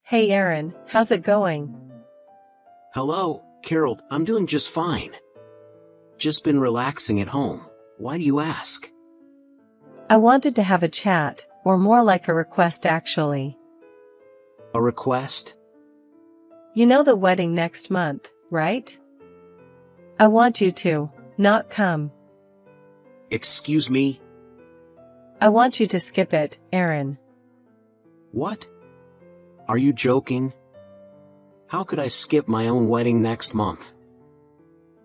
Hey Aaron, how's it going? Hello, Carol, I'm doing just fine. Just been relaxing at home. Why do you ask? I wanted to have a chat, or more like a request actually. A request? You know the wedding next month, right? I want you to not come. Excuse me? I want you to skip it, Aaron. What? Are you joking? How could I skip my own wedding next month?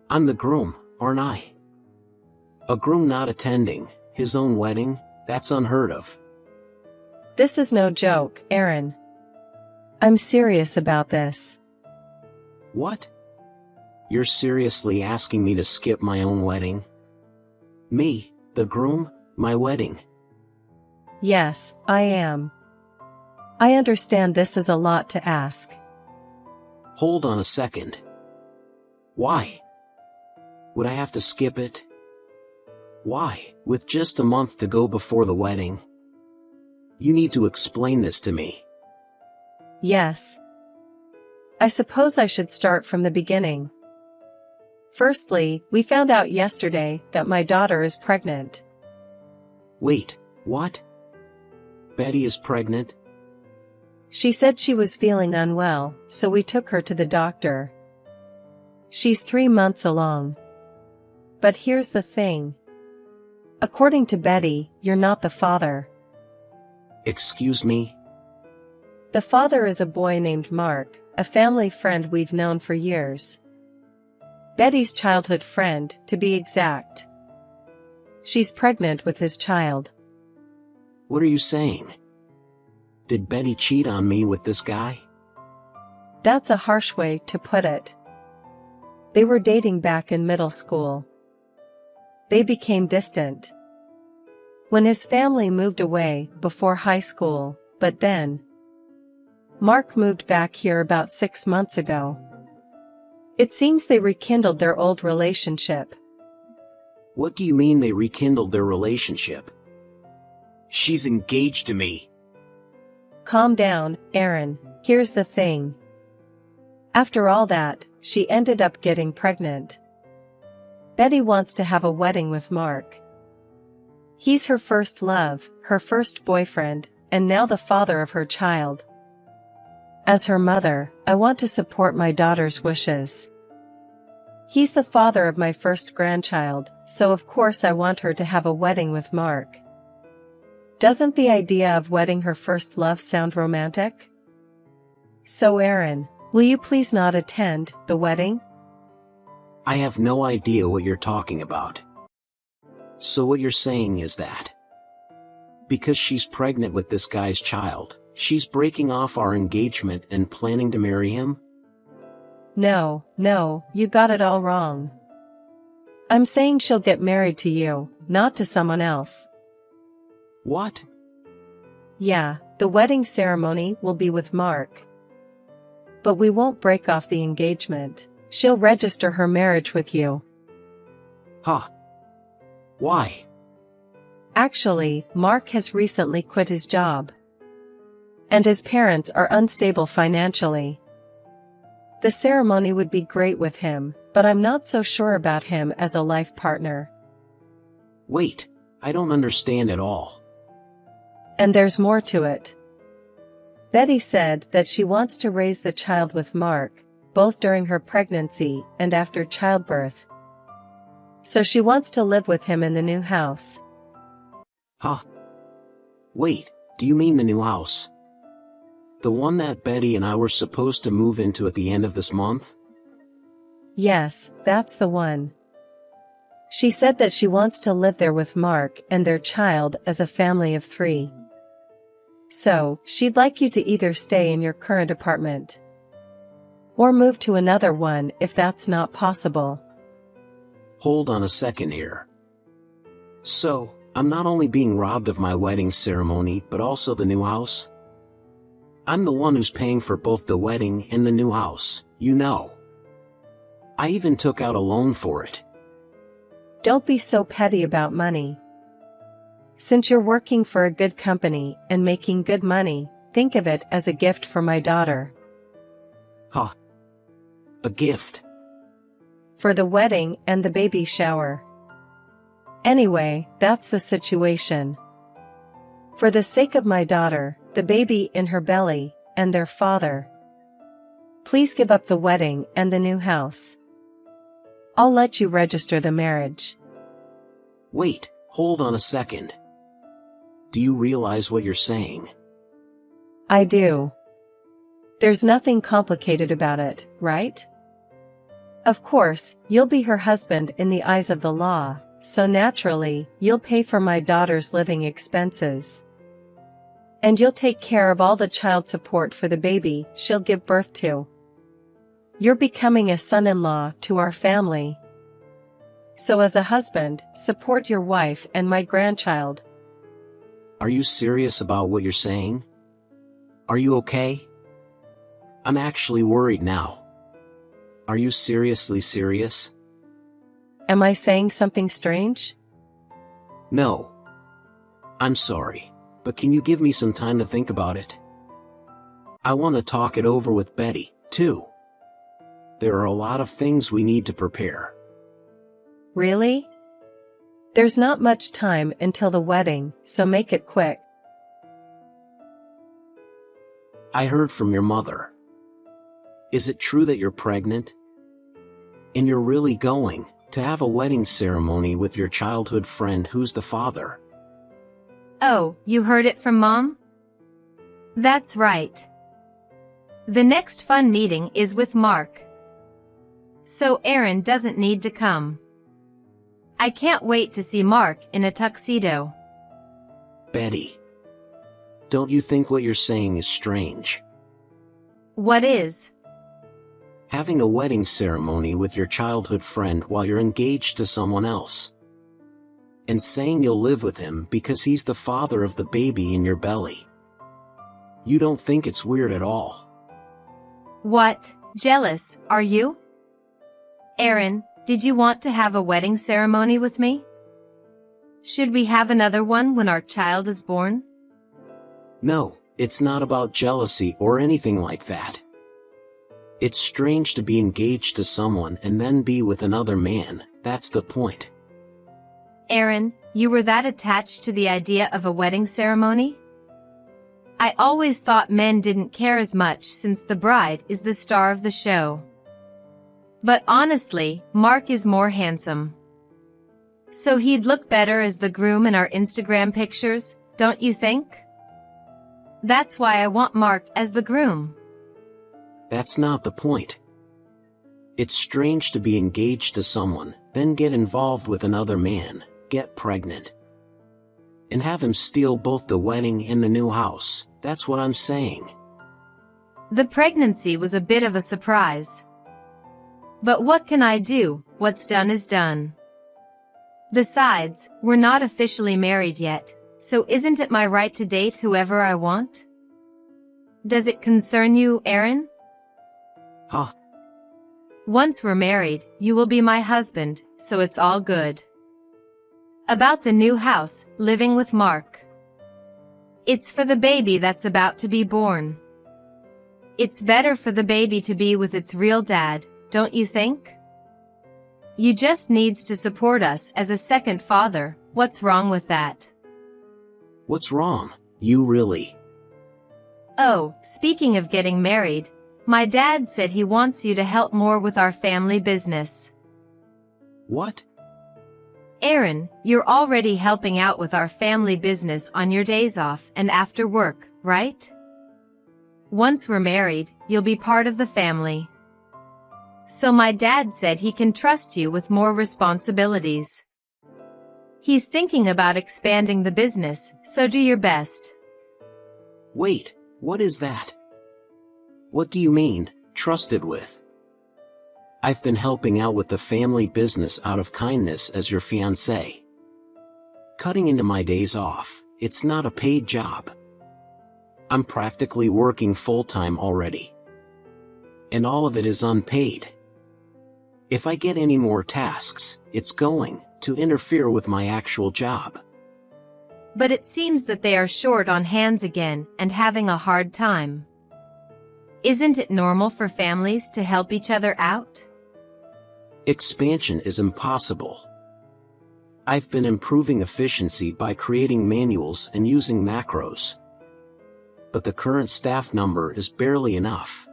I'm the groom, aren't I? A groom not attending his own wedding? That's unheard of. This is no joke, Aaron. I'm serious about this. What? You're seriously asking me to skip my own wedding? Me, the groom, my wedding? Yes, I am. I understand this is a lot to ask. Hold on a second. Why? Would I have to skip it? Why, with just a month to go before the wedding? You need to explain this to me. Yes. I suppose I should start from the beginning. Firstly, we found out yesterday that my daughter is pregnant. Wait, what? Betty is pregnant? She said she was feeling unwell, so we took her to the doctor. She's 3 months along. But here's the thing. According to Betty, you're not the father. Excuse me? The father is a boy named Mark, a family friend we've known for years. Betty's childhood friend, to be exact. She's pregnant with his child. What are you saying? Did Betty cheat on me with this guy? That's a harsh way to put it. They were dating back in middle school. They became distant when his family moved away before high school, but then Mark moved back here about 6 months ago. It seems they rekindled their old relationship. What do you mean they rekindled their relationship? She's engaged to me. Calm down, Aaron. Here's the thing. After all that, she ended up getting pregnant. Betty wants to have a wedding with Mark. He's her first love, her first boyfriend, and now the father of her child. As her mother, I want to support my daughter's wishes. He's the father of my first grandchild, so of course I want her to have a wedding with Mark. Doesn't the idea of wedding her first love sound romantic? So Aaron, will you please not attend the wedding? I have no idea what you're talking about. So what you're saying is that because she's pregnant with this guy's child, she's breaking off our engagement and planning to marry him? No, you got it all wrong. I'm saying she'll get married to you, not to someone else. What? Yeah, the wedding ceremony will be with Mark. But we won't break off the engagement. She'll register her marriage with you. Huh? Why? Actually, Mark has recently quit his job. And his parents are unstable financially. The ceremony would be great with him, but I'm not so sure about him as a life partner. Wait, I don't understand at all. And there's more to it. Betty said that she wants to raise the child with Mark, both during her pregnancy and after childbirth. So she wants to live with him in the new house. Huh? Wait, do you mean the new house? The one that Betty and I were supposed to move into at the end of this month? Yes, that's the one. She said that she wants to live there with Mark and their child as a family of 3. So, she'd like you to either stay in your current apartment or move to another one if that's not possible. Hold on a second here. So, I'm not only being robbed of my wedding ceremony but also the new house? I'm the one who's paying for both the wedding and the new house, you know. I even took out a loan for it. Don't be so petty about money. Since you're working for a good company and making good money, think of it as a gift for my daughter. Huh. A gift? For the wedding and the baby shower. Anyway, that's the situation. For the sake of my daughter, the baby in her belly, and their father, please give up the wedding and the new house. I'll let you register the marriage. Wait, hold on a second. Do you realize what you're saying? I do. There's nothing complicated about it, right? Of course, you'll be her husband in the eyes of the law, so naturally, you'll pay for my daughter's living expenses. And you'll take care of all the child support for the baby she'll give birth to. You're becoming a son-in-law to our family. So as a husband, support your wife and my grandchild. Are you serious about what you're saying? Are you okay? I'm actually worried now. Are you seriously serious? Am I saying something strange? No. I'm sorry, but can you give me some time to think about it? I want to talk it over with Betty, too. There are a lot of things we need to prepare. Really? There's not much time until the wedding, so make it quick. I heard from your mother. Is it true that you're pregnant? And you're really going to have a wedding ceremony with your childhood friend who's the father? Oh, you heard it from Mom? That's right. The next fun meeting is with Mark. So Aaron doesn't need to come. I can't wait to see Mark in a tuxedo. Betty, don't you think what you're saying is strange? What is? Having a wedding ceremony with your childhood friend while you're engaged to someone else. And saying you'll live with him because he's the father of the baby in your belly. You don't think it's weird at all? What, jealous, are you? Aaron, did you want to have a wedding ceremony with me? Should we have another one when our child is born? No, it's not about jealousy or anything like that. It's strange to be engaged to someone and then be with another man, that's the point. Aaron, you were that attached to the idea of a wedding ceremony? I always thought men didn't care as much since the bride is the star of the show. But honestly, Mark is more handsome. So he'd look better as the groom in our Instagram pictures, don't you think? That's why I want Mark as the groom. That's not the point. It's strange to be engaged to someone, then get involved with another man, get pregnant, and have him steal both the wedding and the new house. That's what I'm saying. The pregnancy was a bit of a surprise. But what can I do? What's done is done. Besides, we're not officially married yet, so isn't it my right to date whoever I want? Does it concern you, Aaron? Huh? Once we're married, you will be my husband, so it's all good. About the new house, living with Mark. It's for the baby that's about to be born. It's better for the baby to be with its real dad, don't you think? You just needs to support us as a second father. What's wrong with that? What's wrong? You really? Oh, speaking of getting married, my dad said he wants you to help more with our family business. What? Aaron, you're already helping out with our family business on your days off and after work, right? Once we're married, you'll be part of the family. So my dad said he can trust you with more responsibilities. He's thinking about expanding the business, so do your best. Wait, what is that? What do you mean, trusted with? I've been helping out with the family business out of kindness as your fiancé. Cutting into my days off, it's not a paid job. I'm practically working full-time already. And all of it is unpaid. If I get any more tasks, it's going to interfere with my actual job. But it seems that they are short on hands again and having a hard time. Isn't it normal for families to help each other out? Expansion is impossible. I've been improving efficiency by creating manuals and using macros. But the current staff number is barely enough.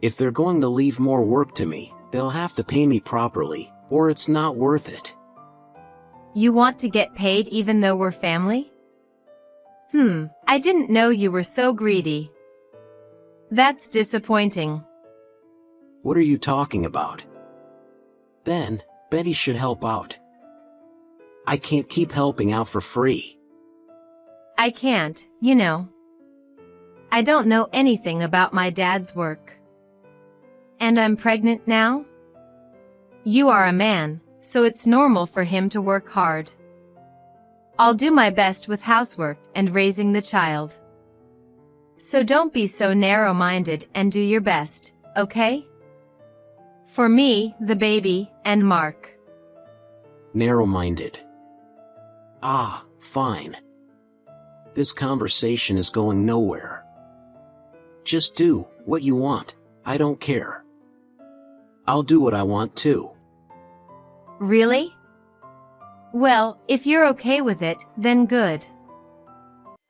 If they're going to leave more work to me, they'll have to pay me properly, or it's not worth it. You want to get paid even though we're family? I didn't know you were so greedy. That's disappointing. What are you talking about? Then, Betty should help out. I can't keep helping out for free. I can't, you know. I don't know anything about my dad's work. And I'm pregnant now? You are a man, so it's normal for him to work hard. I'll do my best with housework and raising the child. So don't be so narrow-minded and do your best, okay? For me, the baby, and Mark. Narrow-minded. Ah, fine. This conversation is going nowhere. Just do what you want, I don't care. I'll do what I want too. Really? Well, if you're okay with it, then good.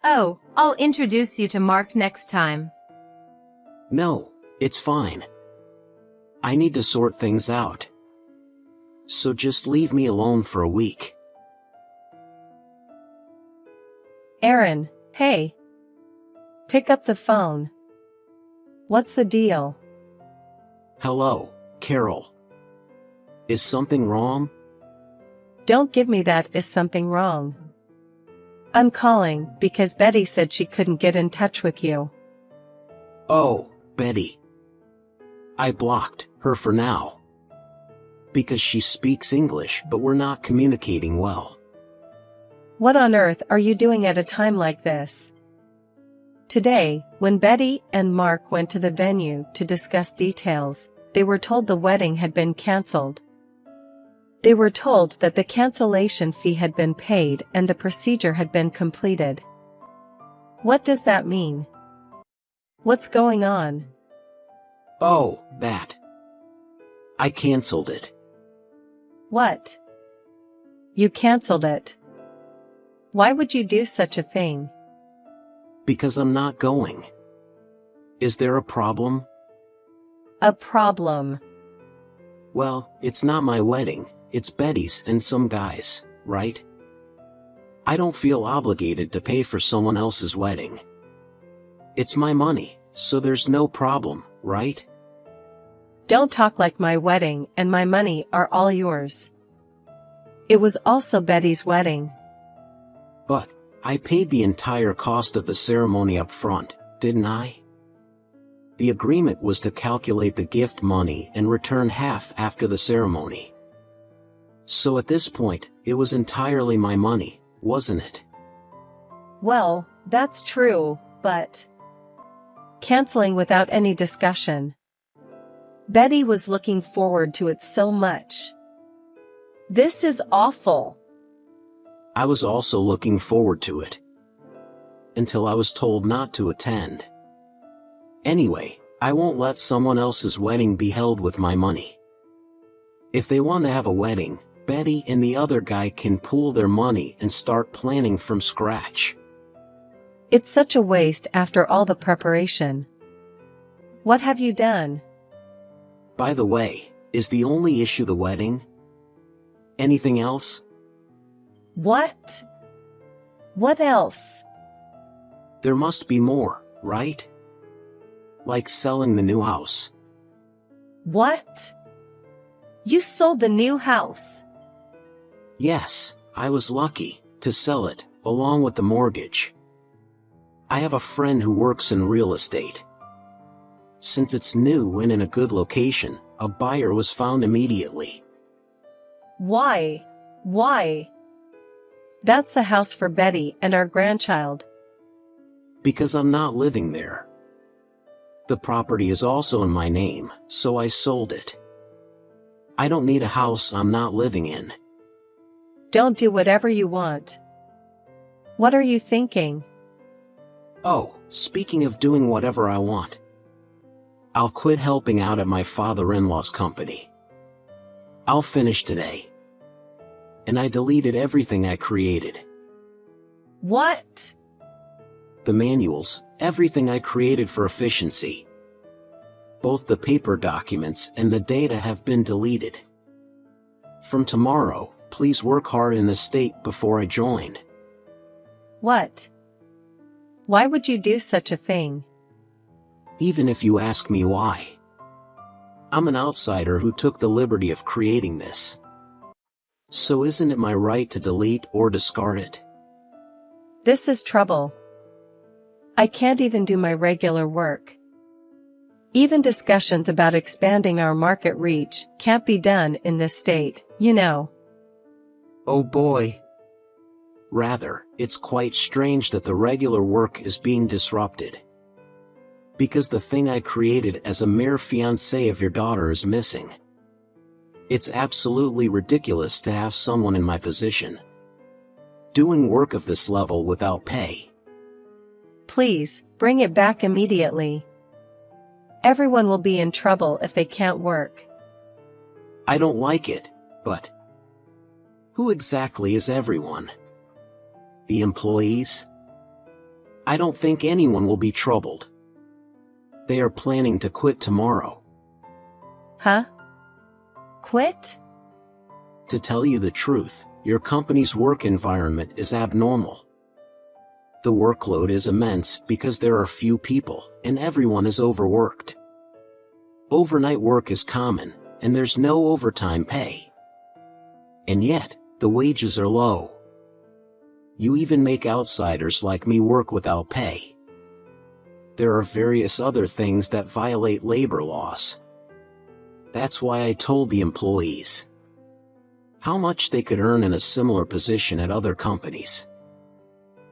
Oh, I'll introduce you to Mark next time. No, it's fine. I need to sort things out. So just leave me alone for a week. Aaron, hey. Pick up the phone. What's the deal? Hello, Carol. Is something wrong? Don't give me that "is something wrong." I'm calling because Betty said she couldn't get in touch with you. Oh, Betty. I blocked her for now. Because she speaks English but we're not communicating well. What on earth are you doing at a time like this? Today, when Betty and Mark went to the venue to discuss details, they were told the wedding had been cancelled. They were told that the cancellation fee had been paid and the procedure had been completed. What does that mean? What's going on? Oh, that. I cancelled it. What? You cancelled it? Why would you do such a thing? Because I'm not going. Is there a problem? A problem? Well, it's not my wedding, it's Betty's and some guys, right? I don't feel obligated to pay for someone else's wedding. It's my money, so there's no problem, right? Don't talk like my wedding and my money are all yours. It was also Betty's wedding. But, I paid the entire cost of the ceremony up front, didn't I? The agreement was to calculate the gift money and return half after the ceremony. So at this point, it was entirely my money, wasn't it? Well, that's true, but... Canceling without any discussion. Betty was looking forward to it so much. This is awful. I was also looking forward to it. Until I was told not to attend. Anyway, I won't let someone else's wedding be held with my money. If they want to have a wedding, Betty and the other guy can pool their money and start planning from scratch. It's such a waste after all the preparation. What have you done? By the way, is the only issue the wedding? Anything else? What? What else? There must be more, right? Like selling the new house. What? You sold the new house? Yes, I was lucky to sell it, along with the mortgage. I have a friend who works in real estate. Since it's new and in a good location, a buyer was found immediately. Why? Why? That's the house for Betty and our grandchild. Because I'm not living there. The property is also in my name, so I sold it. I don't need a house I'm not living in. Don't do whatever you want. What are you thinking? Oh, speaking of doing whatever I want, I'll quit helping out at my father-in-law's company. I'll finish today. And I deleted everything I created. What? The manuals, everything I created for efficiency. Both the paper documents and the data have been deleted. From tomorrow, please work hard in the state before I joined. What? Why would you do such a thing? Even if you ask me why. I'm an outsider who took the liberty of creating this. So isn't it my right to delete or discard it? This is trouble. I can't even do my regular work. Even discussions about expanding our market reach can't be done in this state, you know. Oh boy. Rather, it's quite strange that the regular work is being disrupted. Because the thing I created as a mere fiancé of your daughter is missing. It's absolutely ridiculous to have someone in my position doing work of this level without pay. Please, bring it back immediately. Everyone will be in trouble if they can't work. I don't like it, but who exactly is everyone? The employees? I don't think anyone will be troubled. They are planning to quit tomorrow. Huh? Quit? To tell you the truth, your company's work environment is abnormal. The workload is immense because there are few people, and everyone is overworked. Overnight work is common, and there's no overtime pay. And yet, the wages are low. You even make outsiders like me work without pay. There are various other things that violate labor laws. That's why I told the employees how much they could earn in a similar position at other companies.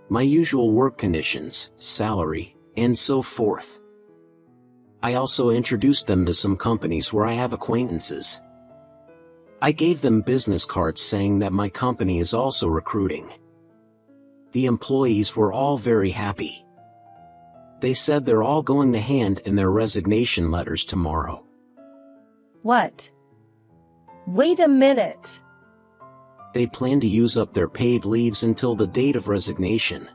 My usual work conditions, salary, and so forth. I also introduced them to some companies where I have acquaintances. I gave them business cards saying that my company is also recruiting. The employees were all very happy. They said they're all going to hand in their resignation letters tomorrow. What? Wait a minute. They plan to use up their paid leaves until the date of resignation.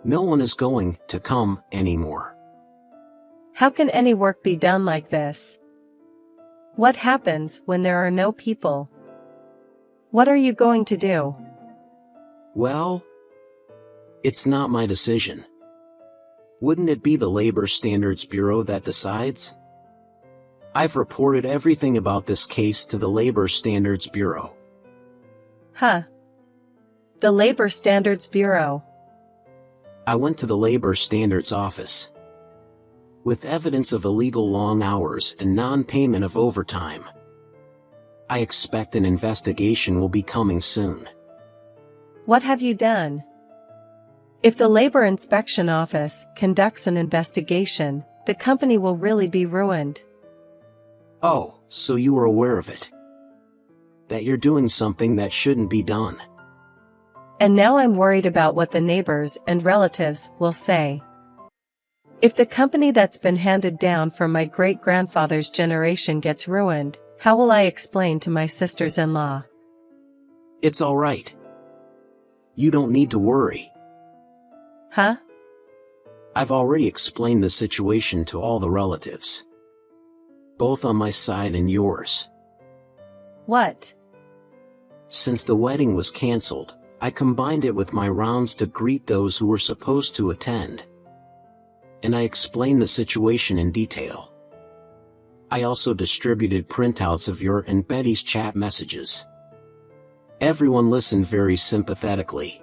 No one is going to come anymore. How can any work be done like this? What happens when there are no people? What are you going to do? Well, it's not my decision. Wouldn't it be the Labor Standards Bureau that decides? I've reported everything about this case to the Labor Standards Bureau. Huh? The Labor Standards Bureau. I went to the Labor Standards Office with evidence of illegal long hours and non-payment of overtime. I expect an investigation will be coming soon. What have you done? If the Labor Inspection Office conducts an investigation, the company will really be ruined. Oh, so you were aware of it. That you're doing something that shouldn't be done. And now I'm worried about what the neighbors and relatives will say. If the company that's been handed down from my great-grandfather's generation gets ruined, how will I explain to my sisters-in-law? It's all right. You don't need to worry. Huh? I've already explained the situation to all the relatives. Both on my side and yours. What? Since the wedding was canceled, I combined it with my rounds to greet those who were supposed to attend. And I explained the situation in detail. I also distributed printouts of your and Betty's chat messages. Everyone listened very sympathetically.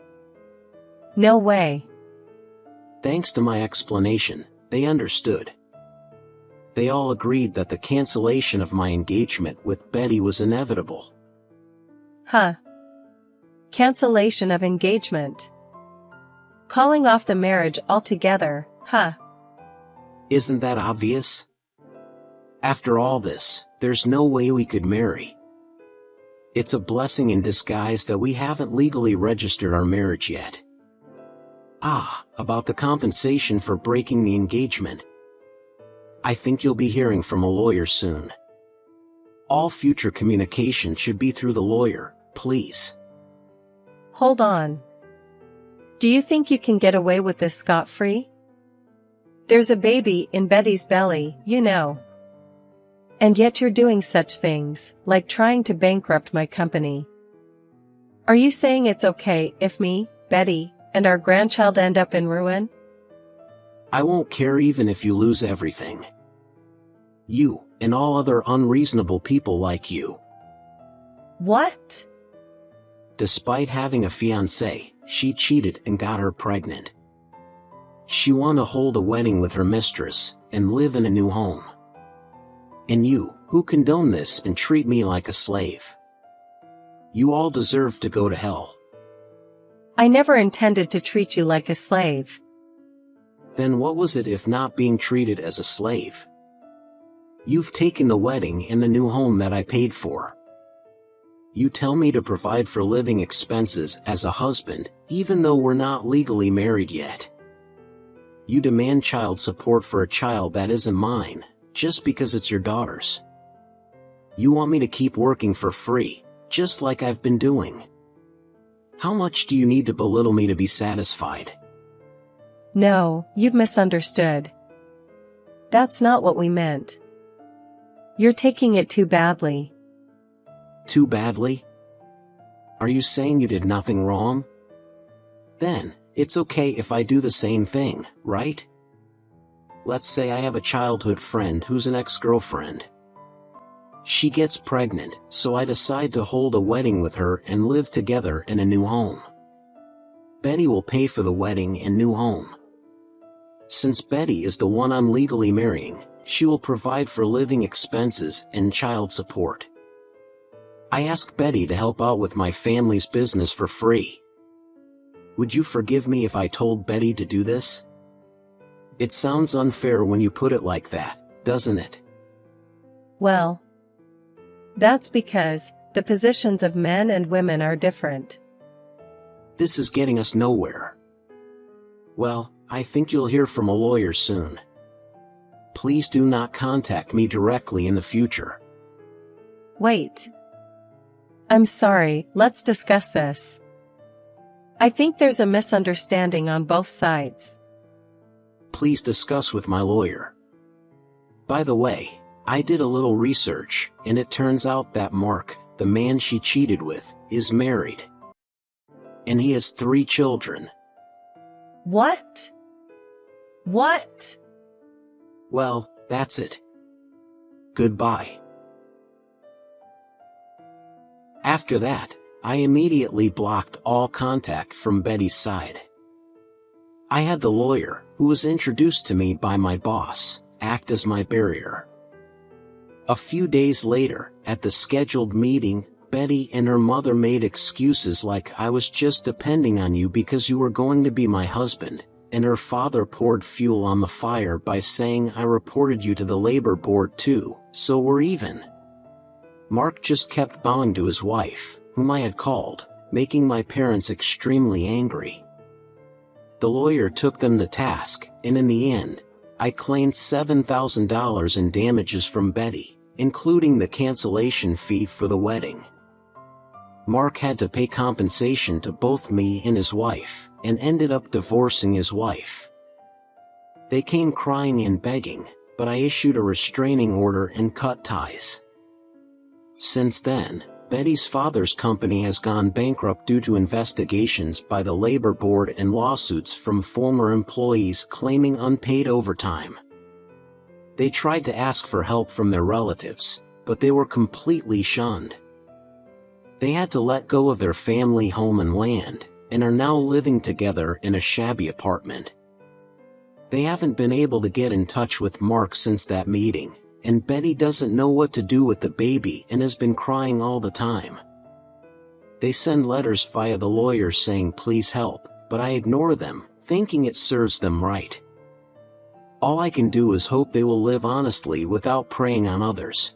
No way. Thanks to my explanation, they understood. They all agreed that the cancellation of my engagement with Betty was inevitable. Huh? Cancellation of engagement. Calling off the marriage altogether, huh? Isn't that obvious? After all this, there's no way we could marry. It's a blessing in disguise that we haven't legally registered our marriage yet. About the compensation for breaking the engagement. I think you'll be hearing from a lawyer soon. All future communication should be through the lawyer, please. Hold on. Do you think you can get away with this scot-free? There's a baby in Betty's belly, you know. And yet you're doing such things, like trying to bankrupt my company. Are you saying it's okay if me, Betty, and our grandchild end up in ruin? I won't care even if you lose everything. You, and all other unreasonable people like you. What? Despite having a fiancé, she cheated and got her pregnant. She wanted to hold a wedding with her mistress, and live in a new home. And you, who condone this and treat me like a slave. You all deserve to go to hell. I never intended to treat you like a slave. Then what was it if not being treated as a slave? You've taken the wedding and the new home that I paid for. You tell me to provide for living expenses as a husband, even though we're not legally married yet. You demand child support for a child that isn't mine, just because it's your daughter's. You want me to keep working for free, just like I've been doing. How much do you need to belittle me to be satisfied? No, you've misunderstood. That's not what we meant. You're taking it too badly. Too badly? Are you saying you did nothing wrong? Then, it's okay if I do the same thing, right? Let's say I have a childhood friend who's an ex-girlfriend. She gets pregnant, so I decide to hold a wedding with her and live together in a new home. Betty will pay for the wedding and new home. Since Betty is the one I'm legally marrying, she will provide for living expenses and child support. I asked Betty to help out with my family's business for free. Would you forgive me if I told Betty to do this? It sounds unfair when you put it like that, doesn't it? Well, that's because the positions of men and women are different. This is getting us nowhere. Well, I think you'll hear from a lawyer soon. Please do not contact me directly in the future. Wait. I'm sorry, let's discuss this. I think there's a misunderstanding on both sides. Please discuss with my lawyer. By the way, I did a little research, and it turns out that Mark, the man she cheated with, is married. And he has 3 children. What? What? Well, that's it. Goodbye. After that, I immediately blocked all contact from Betty's side. I had the lawyer, who was introduced to me by my boss, act as my barrier. A few days later, at the scheduled meeting, Betty and her mother made excuses like I was just depending on you because you were going to be my husband, and her father poured fuel on the fire by saying I reported you to the labor board too, so we're even. Mark just kept bowing to his wife, whom I had called, making my parents extremely angry. The lawyer took them to task, and in the end, I claimed $7,000 in damages from Betty, including the cancellation fee for the wedding. Mark had to pay compensation to both me and his wife, and ended up divorcing his wife. They came crying and begging, but I issued a restraining order and cut ties. Since then, Betty's father's company has gone bankrupt due to investigations by the labor board and lawsuits from former employees claiming unpaid overtime. They tried to ask for help from their relatives, but they were completely shunned. They had to let go of their family home and land, and are now living together in a shabby apartment. They haven't been able to get in touch with Mark since that meeting, and Betty doesn't know what to do with the baby and has been crying all the time. They send letters via the lawyer saying please help, but I ignore them, thinking it serves them right. All I can do is hope they will live honestly without preying on others.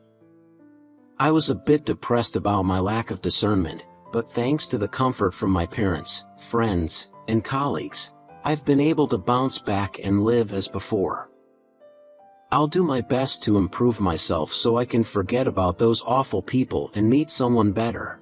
I was a bit depressed about my lack of discernment, but thanks to the comfort from my parents, friends, and colleagues, I've been able to bounce back and live as before. I'll do my best to improve myself so I can forget about those awful people and meet someone better.